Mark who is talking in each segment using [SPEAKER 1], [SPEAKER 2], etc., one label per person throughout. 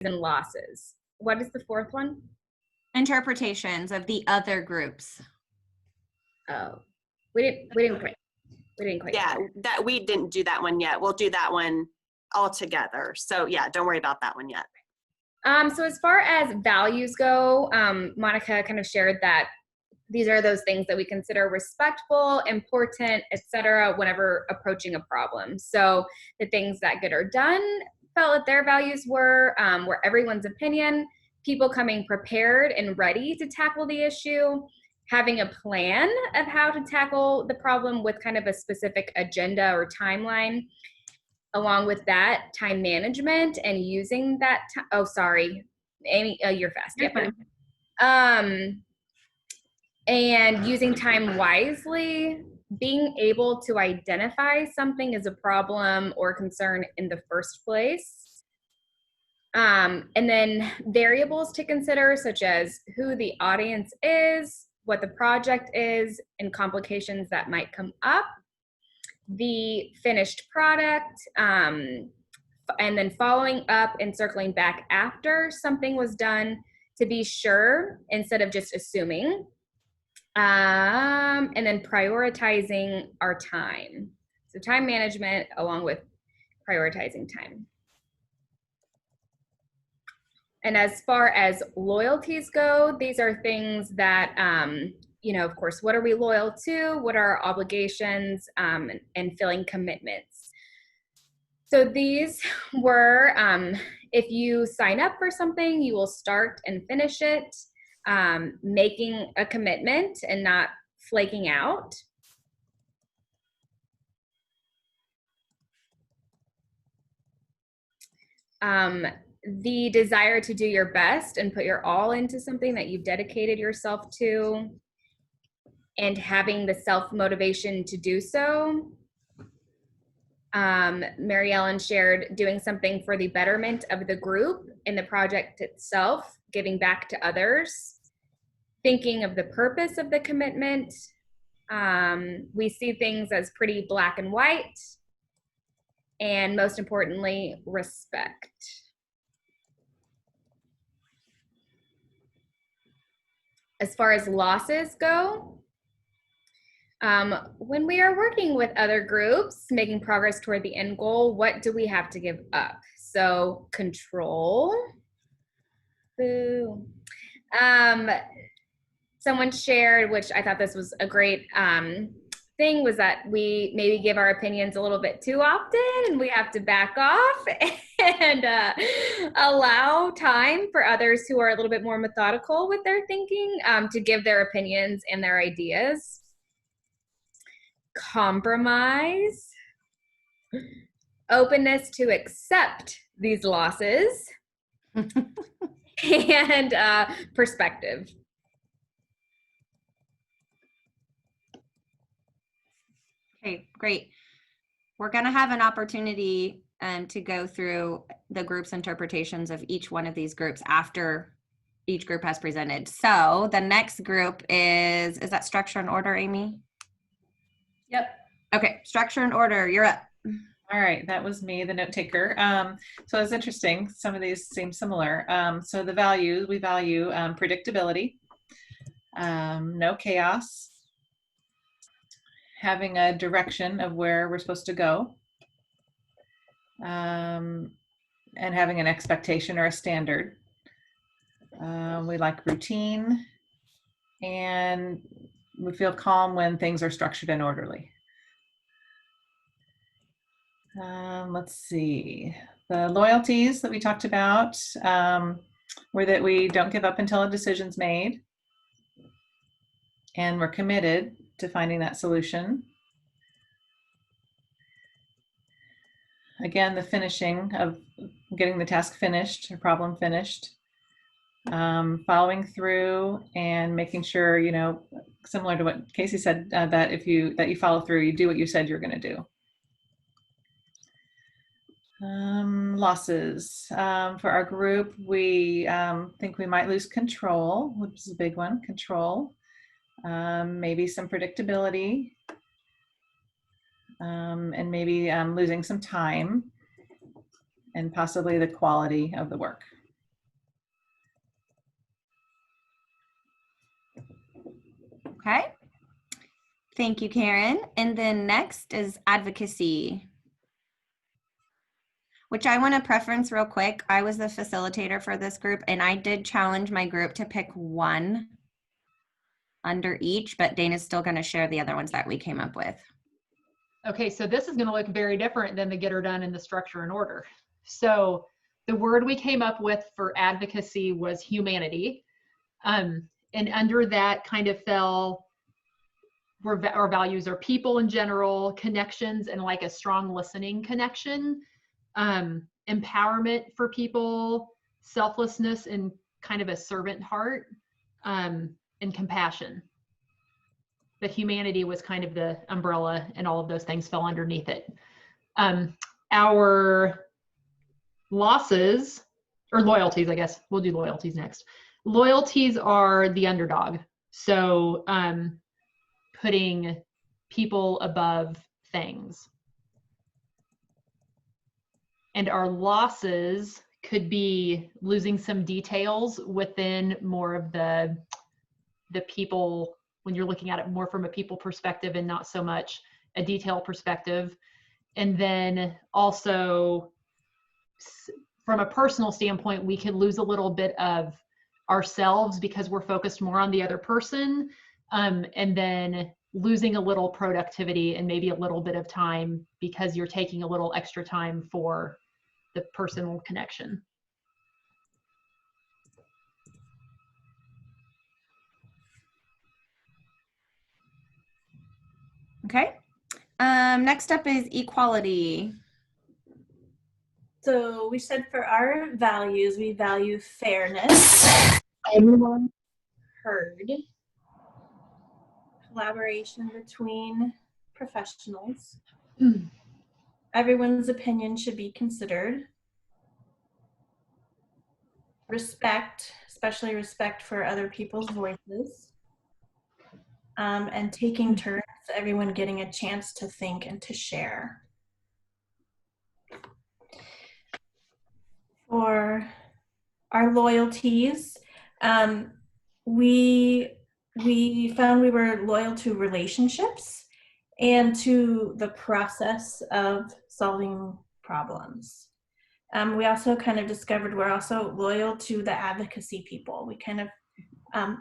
[SPEAKER 1] and losses. What is the fourth one?
[SPEAKER 2] Interpretations of the other groups.
[SPEAKER 1] Oh, we didn't quite.
[SPEAKER 3] Yeah, that we didn't do that one yet. We'll do that one all together. So yeah, don't worry about that one yet.
[SPEAKER 1] So as far as values go, Monica kind of shared that these are those things that we consider respectful, important, etc. whenever approaching a problem. So the things that get or done felt that their values were everyone's opinion, people coming prepared and ready to tackle the issue, having a plan of how to tackle the problem with kind of a specific agenda or timeline. Along with that, time management and using that time. Oh, sorry, Amy, you're fast.
[SPEAKER 2] You're
[SPEAKER 1] fine. And using time wisely, being able to identify something as a problem or concern in the first place. And then variables to consider, such as who the audience is, what the project is, and complications that might come up, the finished product, and then following up and circling back after something was done to be sure instead of just assuming. And then prioritizing our time. So time management along with prioritizing time. And as far as loyalties go, these are things that, of course, what are we loyal to? What are our obligations and filling commitments? So these were, if you sign up for something, you will start and finish it. Making a commitment and not flaking out. The desire to do your best and put your all into something that you've dedicated yourself to, and having the self-motivation to do so. Mary Ellen shared doing something for the betterment of the group and the project itself, giving back to others. Thinking of the purpose of the commitment. We see things as pretty black and white. And most importantly, respect. As far as losses go, when we are working with other groups, making progress toward the end goal, what do we have to give up? So control. Boo. Someone shared, which I thought this was a great thing, was that we maybe give our opinions a little bit too often and we have to back off and allow time for others who are a little bit more methodical with their thinking to give their opinions and their ideas. Compromise. Openness to accept these losses. And perspective.
[SPEAKER 2] Okay, great. We're going to have an opportunity to go through the group's interpretations of each one of these groups after each group has presented. So the next group is that structure and order, Amy?
[SPEAKER 4] Yep.
[SPEAKER 2] Okay, structure and order, you're up.
[SPEAKER 4] All right, that was me, the note taker. So it's interesting. Some of these seem similar. So the values, we value predictability, no chaos, having a direction of where we're supposed to go, and having an expectation or a standard. We like routine, and we feel calm when things are structured and orderly. Let's see. The loyalties that we talked about were that we don't give up until a decision's made, and we're committed to finding that solution. Again, the finishing of getting the task finished or problem finished, following through and making sure, similar to what Casey said, that you follow through, you do what you said you're going to do. Losses. For our group, we think we might lose control, which is a big one, control. Maybe some predictability, and maybe losing some time and possibly the quality of the work.
[SPEAKER 2] Okay. Thank you, Karen. And then next is advocacy, which I want to preference real quick. I was the facilitator for this group, and I did challenge my group to pick one under each, but Dana's still going to share the other ones that we came up with.
[SPEAKER 5] Okay, so this is going to look very different than the Get Her Done in the Structure and Order. So the word we came up with for advocacy was humanity. And under that kind of fell where our values are people in general, connections, and like a strong listening connection, empowerment for people, selflessness, and kind of a servant heart, and compassion. But humanity was kind of the umbrella, and all of those things fell underneath it. Our losses, or loyalties, I guess, we'll do loyalties next. Loyalties are the underdog. So putting people above things. And our losses could be losing some details within more of the people, when you're looking at it more from a people perspective and not so much a detail perspective. And then also from a personal standpoint, we can lose a little bit of ourselves because we're focused more on the other person, and then losing a little productivity and maybe a little bit of time because you're taking a little extra time for the personal connection.
[SPEAKER 2] Okay. Next up is equality.
[SPEAKER 6] So we said for our values, we value fairness, everyone heard, collaboration between professionals, everyone's opinion should be considered, respect, especially respect for other people's voices, and taking turns, everyone getting a chance to think and to share. For our loyalties, we found we were loyal to relationships and to the process of solving problems. We also kind of discovered we're also loyal to the advocacy people. We kind of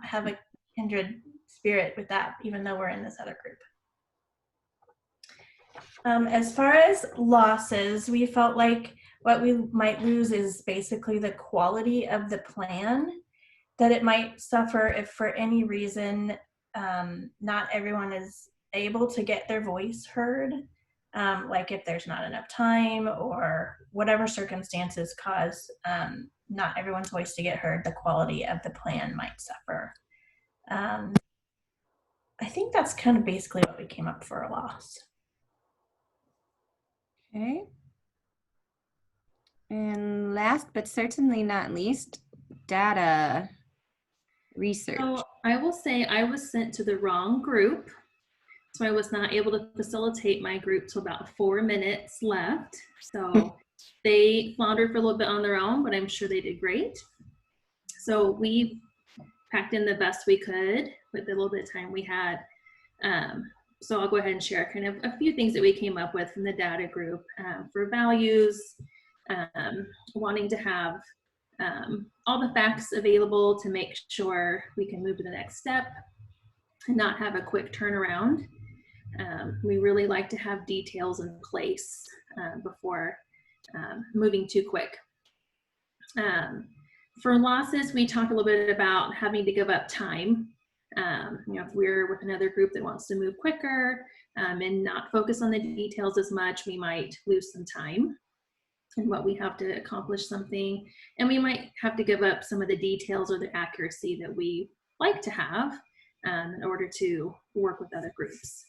[SPEAKER 6] have a kindred spirit with that, even though we're in this other group. As far as losses, we felt like what we might lose is basically the quality of the plan, that it might suffer if for any reason not everyone is able to get their voice heard, like if there's not enough time or whatever circumstances cause not everyone's voice to get heard, the quality of the plan might suffer. I think that's kind of basically what we came up for a loss.
[SPEAKER 2] Okay. And last but certainly not least, data research.
[SPEAKER 7] So I will say I was sent to the wrong group. So I was not able to facilitate my group till about 4 minutes left. So they floundered for a little bit on their own, but I'm sure they did great. So we packed in the best we could with the little bit of time we had. So I'll go ahead and share kind of a few things that we came up with in the data group for values, wanting to have all the facts available to make sure we can move to the next step and not have a quick turnaround. We really like to have details in place before moving too quick. For losses, we talked a little bit about having to give up time. If we're with another group that wants to move quicker and not focus on the details as much, we might lose some time in what we have to accomplish something. And we might have to give up some of the details or the accuracy that we like to have in order to work with other groups.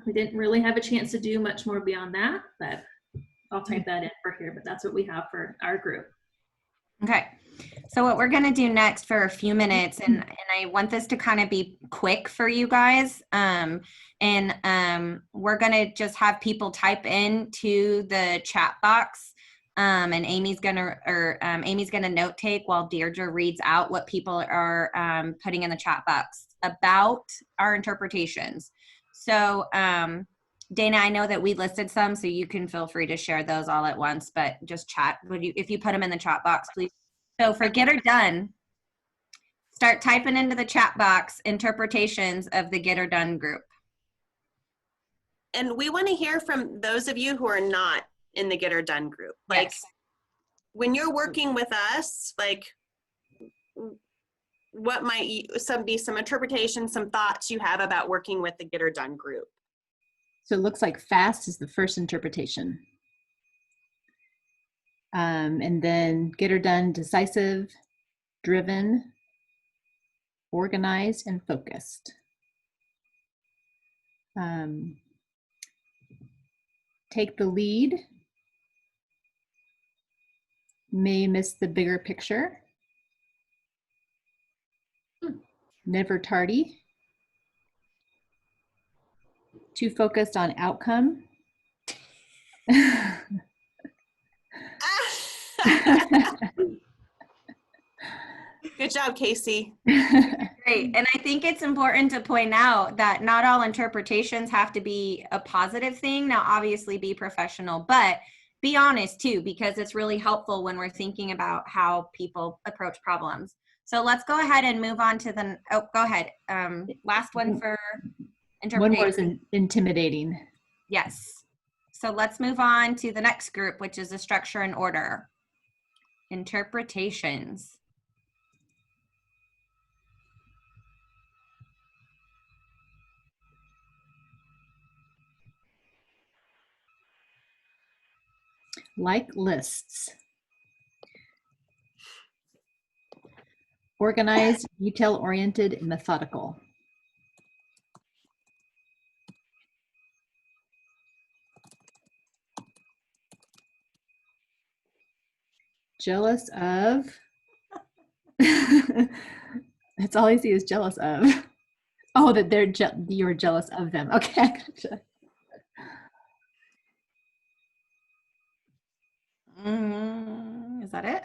[SPEAKER 7] We didn't really have a chance to do much more beyond that, but I'll type that in for here, but that's what we have for our group.
[SPEAKER 2] Okay, so what we're gonna do next for a few minutes, and I want this to kind of be quick for you guys, we're gonna just have people type into the chat box And Amy's gonna note take while Deirdre reads out what people are putting in the chat box about our interpretations. So Dana, I know that we listed some, so you can feel free to share those all at once, but just chat. If you put them in the chat box, please. So for Get Her Done, start typing into the chat box interpretations of the Get Her Done group.
[SPEAKER 3] And we want to hear from those of you who are not in the Get Her Done group. Like,
[SPEAKER 2] Yes.
[SPEAKER 3] when you're working with us, like, what might be some interpretations, some thoughts you have about working with the Get Her Done group?
[SPEAKER 8] So it looks like fast is the first interpretation. And then Get Her Done, decisive, driven, organized, and focused. Take the lead, may miss the bigger picture, never tardy, too focused on outcome.
[SPEAKER 3] Good job, Casey.
[SPEAKER 2] Great. And I think it's important to point out that not all interpretations have to be a positive thing. Now, obviously be professional, but be honest too, because it's really helpful when we're thinking about how people approach problems. So let's go ahead and move on to the, oh, go ahead. Last one for
[SPEAKER 8] One more is
[SPEAKER 2] interpretation.
[SPEAKER 8] intimidating.
[SPEAKER 2] Yes. So let's move on to the next group, which is the structure and order. Interpretations.
[SPEAKER 8] Like lists. Organized, detail-oriented, and methodical. Jealous of. That's all I see is jealous of. Oh, that you're jealous of them. Okay, I gotcha.
[SPEAKER 2] Is that it?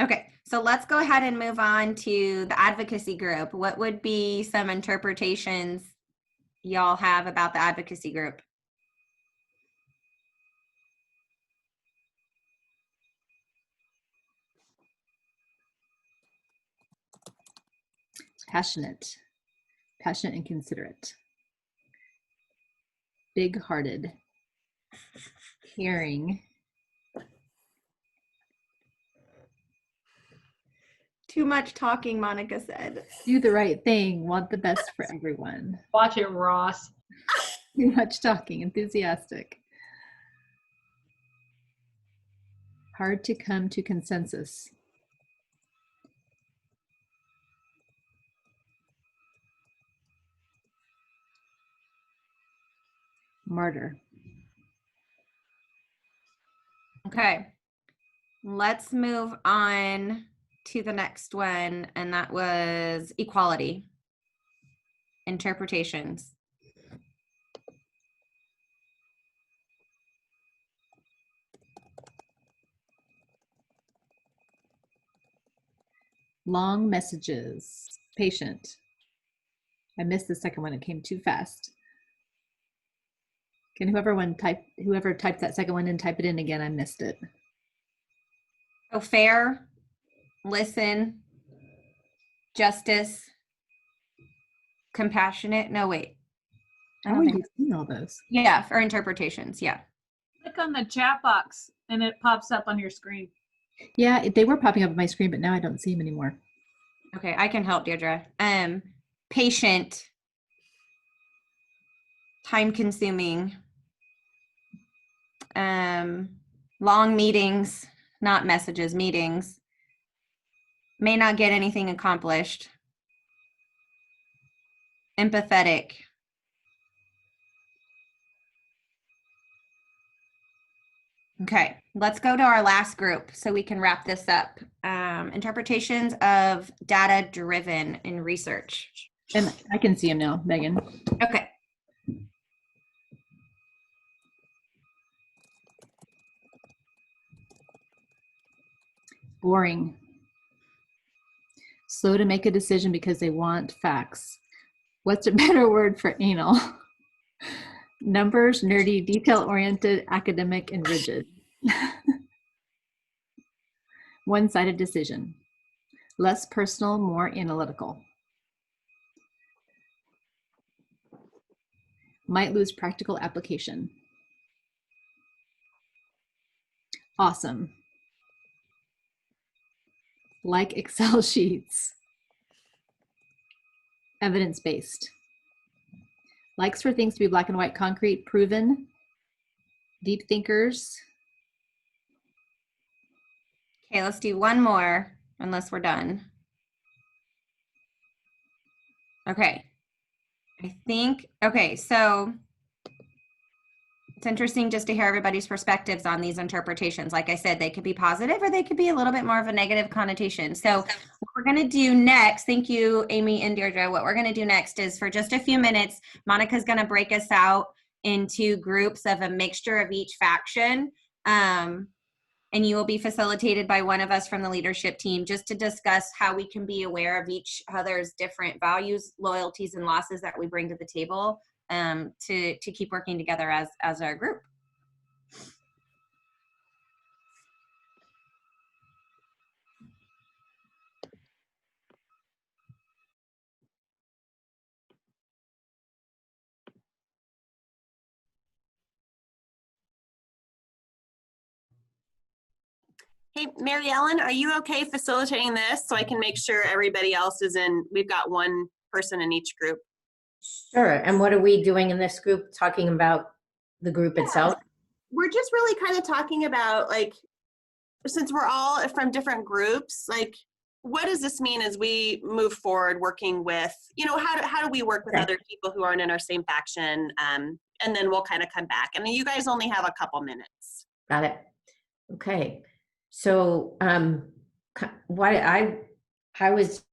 [SPEAKER 2] Okay, so let's go ahead and move on to the advocacy group. What would be some interpretations y'all have about the advocacy group?
[SPEAKER 8] Passionate and considerate. Big-hearted. Caring.
[SPEAKER 2] Too much talking, Monica said.
[SPEAKER 8] Do the right thing. Want the best for everyone.
[SPEAKER 5] Watch it, Ross.
[SPEAKER 8] Too much talking. Enthusiastic. Hard to come to consensus. Martyr.
[SPEAKER 2] Okay, let's move on to the next one, and that was equality. Interpretations.
[SPEAKER 8] Long messages. Patient. I missed the second one. It came too fast. Can whoever typed that second one and type it in again? I missed it.
[SPEAKER 2] So fair, listen, justice, compassionate. No, wait. I
[SPEAKER 8] How
[SPEAKER 2] don't
[SPEAKER 8] are
[SPEAKER 2] think.
[SPEAKER 8] you seeing all those?
[SPEAKER 2] Yeah, for interpretations. Yeah.
[SPEAKER 9] Click on the chat box and it pops up on your screen.
[SPEAKER 8] Yeah, they were popping up on my screen, but now I don't see them anymore.
[SPEAKER 2] Okay, I can help, Deirdre. Patient, time consuming, long meetings, not messages, meetings, may not get anything accomplished, empathetic, okay, let's go to our last group so we can wrap this up. Interpretations of data driven in research.
[SPEAKER 8] And I can see them now, Megan.
[SPEAKER 2] Okay.
[SPEAKER 8] Boring. Slow to make a decision because they want facts. What's a better word for anal? Numbers, nerdy, detail-oriented, academic, and rigid. One-sided decision. Less personal, more analytical. Might lose practical application. Awesome. Like Excel sheets. Evidence-based. Likes for things to be black and white, concrete, proven. Deep thinkers.
[SPEAKER 2] Okay, let's do one more unless we're done. Okay. Okay, so it's interesting just to hear everybody's perspectives on these interpretations. Like I said, they could be positive or they could be a little bit more of a negative connotation. So what we're going to do next, thank you, Amy and Deirdre. What we're going to do next is for just a few minutes, Monica's going to break us out into groups of a mixture of each faction. And you will be facilitated by one of us from the leadership team just to discuss how we can be aware of each other's different values, loyalties, and losses that we bring to the table to keep working together as a group.
[SPEAKER 3] Hey, Mary Ellen, are you okay facilitating this so I can make sure everybody else is in? We've got one person in each group.
[SPEAKER 10] Sure. And what are we doing in this group? Talking about the group itself?
[SPEAKER 3] We're just really kind of talking about, like, since we're all from different groups, like, what does this mean as we move forward working with, you know, how do we work with other people who aren't in our same faction? And then we'll kind of come back. And you guys only have a couple minutes.
[SPEAKER 10] Got it. Okay. So I was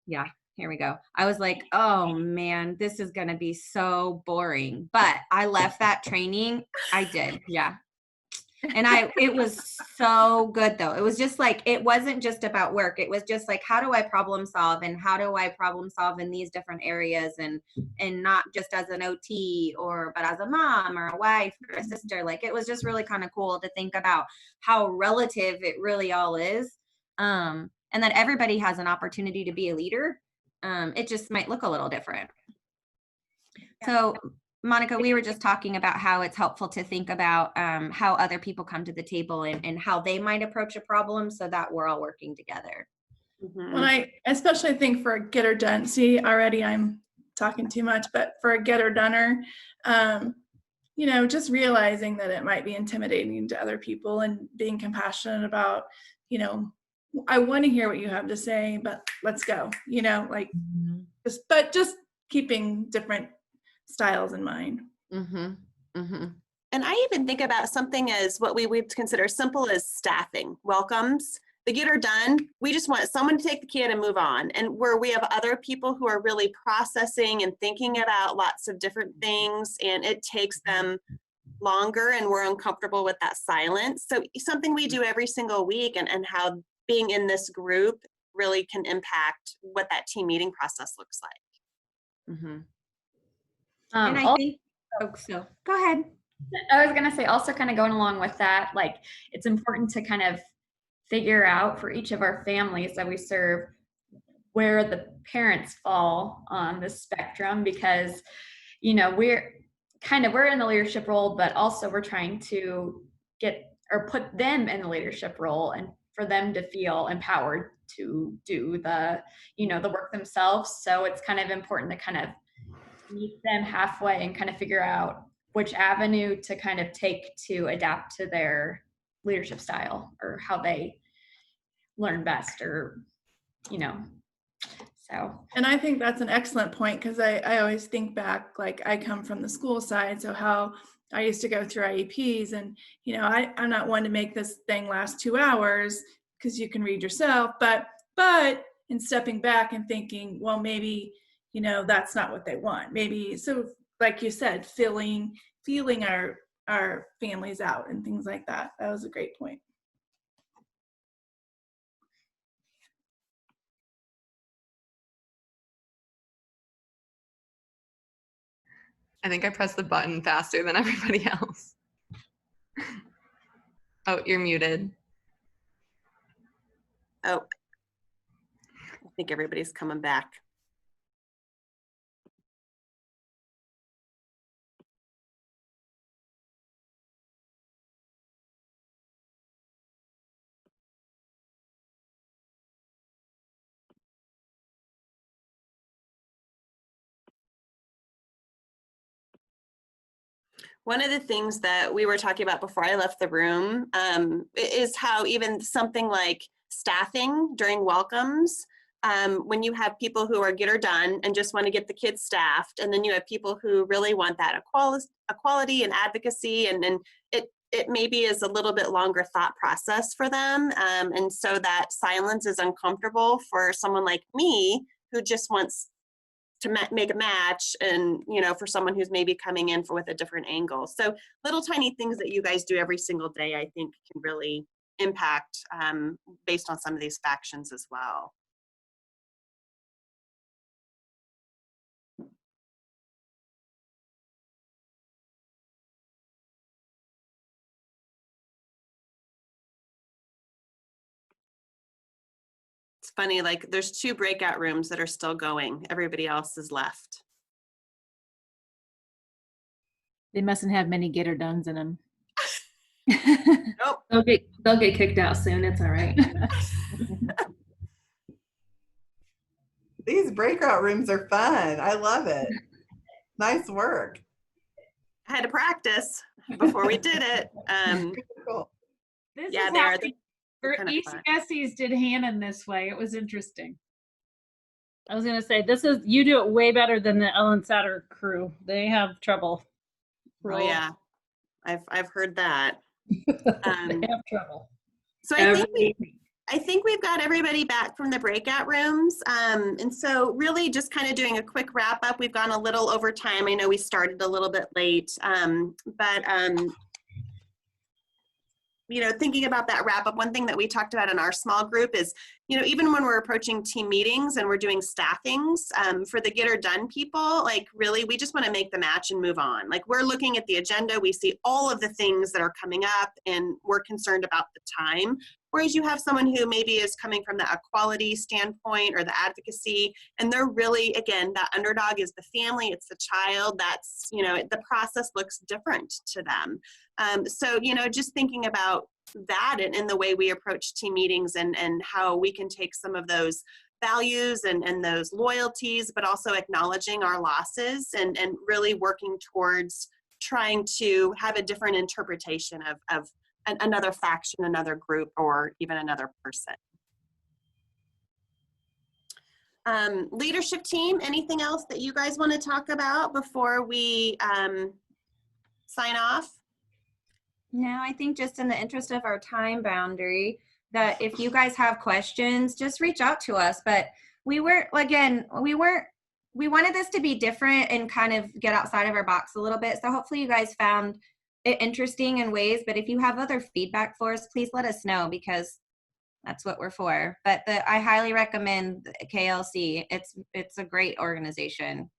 [SPEAKER 2] Yeah, here we go. I was like, oh man, this is going to be so boring. But I left that training. I did. Yeah. And it was so good though. It was just like, it wasn't just about work. It was just like, how do I problem solve, and how do I problem solve in these different areas, and not just as an OT but as a mom or a wife or a sister. Like, it was just really kind of cool to think about how relative it really all is. And that everybody has an opportunity to be a leader. It just might look a little different. So Monica, we were just talking about how it's helpful to think about how other people come to the table and how they might approach a problem so that we're all working together.
[SPEAKER 6] Well, I especially think for a get or done, see, already I'm talking too much, but for a get or doneer, you know, just realizing that it might be intimidating to other people and being compassionate about, you know, I want to hear what you have to say, but let's go, you know, like, just keeping different styles in mind.
[SPEAKER 3] And I even think about something as what we would consider simple as staffing, welcomes. the get her done, we just want someone to take the kid and move on. And where we have other people who are really processing and thinking about lots of different things, and it takes them longer and we're uncomfortable with that silence. So something we do every single week, and how being in this group really can impact what that team meeting process looks like.
[SPEAKER 2] And
[SPEAKER 1] Um,
[SPEAKER 2] I think, so go ahead.
[SPEAKER 11] I was going to say, also kind of going along with that, like it's important to kind of figure out for each of our families that we serve where the parents fall on the spectrum, because, you know, we're in the leadership role, but also we're trying to get or put them in the leadership role and for them to feel empowered to do the, you know, the work themselves. So it's kind of important to kind of meet them halfway and kind of figure out which avenue to kind of take to adapt to their leadership style or how they learn best, or, you know, so.
[SPEAKER 6] And I think that's an excellent point, because I always think back, like I come from the school side, so how I used to go through IEPs, and, you know, I'm not one to make this thing last 2 hours because you can read yourself, but in stepping back and thinking, well, maybe, you know, that's not what they want. Maybe, so like you said, feeling our families out and things like that. That was a great point.
[SPEAKER 12] I think I pressed the button faster than everybody else. Oh, you're muted.
[SPEAKER 3] Oh, I think everybody's coming back. One of the things that we were talking about before I left the room is how even something like staffing during welcomes, when you have people who are get her done and just want to get the kids staffed, and then you have people who really want that equality and advocacy, and then it maybe is a little bit longer thought process for them. And so that silence is uncomfortable for someone like me who just wants to make a match, and, you know, for someone who's maybe coming in with a different angle. So little tiny things that you guys do every single day, I think can really impact based on some of these factions as well. It's funny, like there's 2 breakout rooms that are still going. Everybody else is left.
[SPEAKER 8] They mustn't have many get her dones in them.
[SPEAKER 3] Nope.
[SPEAKER 7] They'll get kicked out soon. It's all right.
[SPEAKER 13] These breakout rooms are fun. I love it. Nice work.
[SPEAKER 3] I had to practice before we did it.
[SPEAKER 13] Cool.
[SPEAKER 9] This
[SPEAKER 3] Yeah,
[SPEAKER 9] is
[SPEAKER 3] they
[SPEAKER 9] how
[SPEAKER 3] are.
[SPEAKER 9] we,
[SPEAKER 3] They're
[SPEAKER 9] for
[SPEAKER 3] kind of fun.
[SPEAKER 9] ECSEs did Hannon this way. It was interesting. I was gonna say, you do it way better than the Ellen Satter crew. They have trouble.
[SPEAKER 3] Oh yeah, I've heard that.
[SPEAKER 9] They have trouble.
[SPEAKER 3] So I think we've got everybody back from the breakout rooms. And so really just kind of doing a quick wrap up. We've gone a little over time. I know we started a little bit late, you know, thinking about that wrap up, one thing that we talked about in our small group is, you know, even when we're approaching team meetings and we're doing staffings, for the get her done people, like really, we just want to make the match and move on. Like we're looking at the agenda, we see all of the things that are coming up and we're concerned about the time. Whereas you have someone who maybe is coming from the equality standpoint or the advocacy, and they're really, again, that underdog is the family, it's the child, that's, you know, the process looks different to them. So, you know, just thinking about that and the way we approach team meetings and how we can take some of those values and those loyalties, but also acknowledging our losses and really working towards trying to have a different interpretation of another faction, another group, or even another person. Leadership team, anything else that you guys want to talk about before we sign off?
[SPEAKER 2] No, I think just in the interest of our time boundary, that if you guys have questions, just reach out to us. But we wanted this to be different and kind of get outside of our box a little bit. So hopefully you guys found it interesting in ways, but if you have other feedback for us, please let us know, because that's what we're for. But I highly recommend KLC. It's a great organization.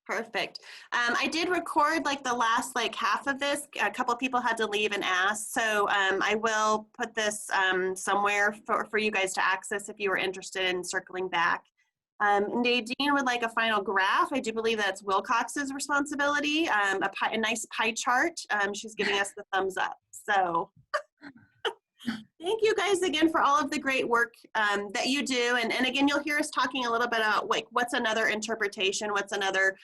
[SPEAKER 3] Perfect. I did record like the last like half of this. A couple people had to leave and ask. So I will put this somewhere for you guys to access if you were interested in circling back. Nadine would like a final graph. I do believe that's Wilcox's responsibility. A nice pie chart. She's giving us the thumbs up. So thank you guys again for all of the great work that you do. And again, you'll hear us talking a little bit about like what's another interpretation, what's another,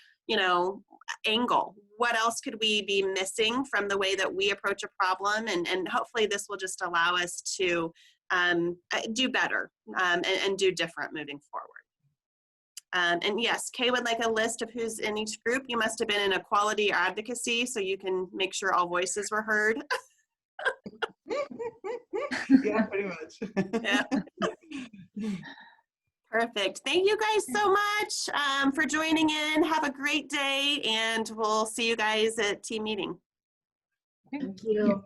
[SPEAKER 3] angle. What else could we be missing from the way that we approach a problem? And hopefully this will just allow us to do better and do different moving forward. And yes, Kay would like a list of who's in each group. You must have been in equality or advocacy, so you can make sure all voices were heard.
[SPEAKER 13] Yeah, pretty much.
[SPEAKER 3] Yeah. Perfect. Thank you guys so much for joining in. Have a great day, and we'll see you guys at team meeting.
[SPEAKER 6] Thank you.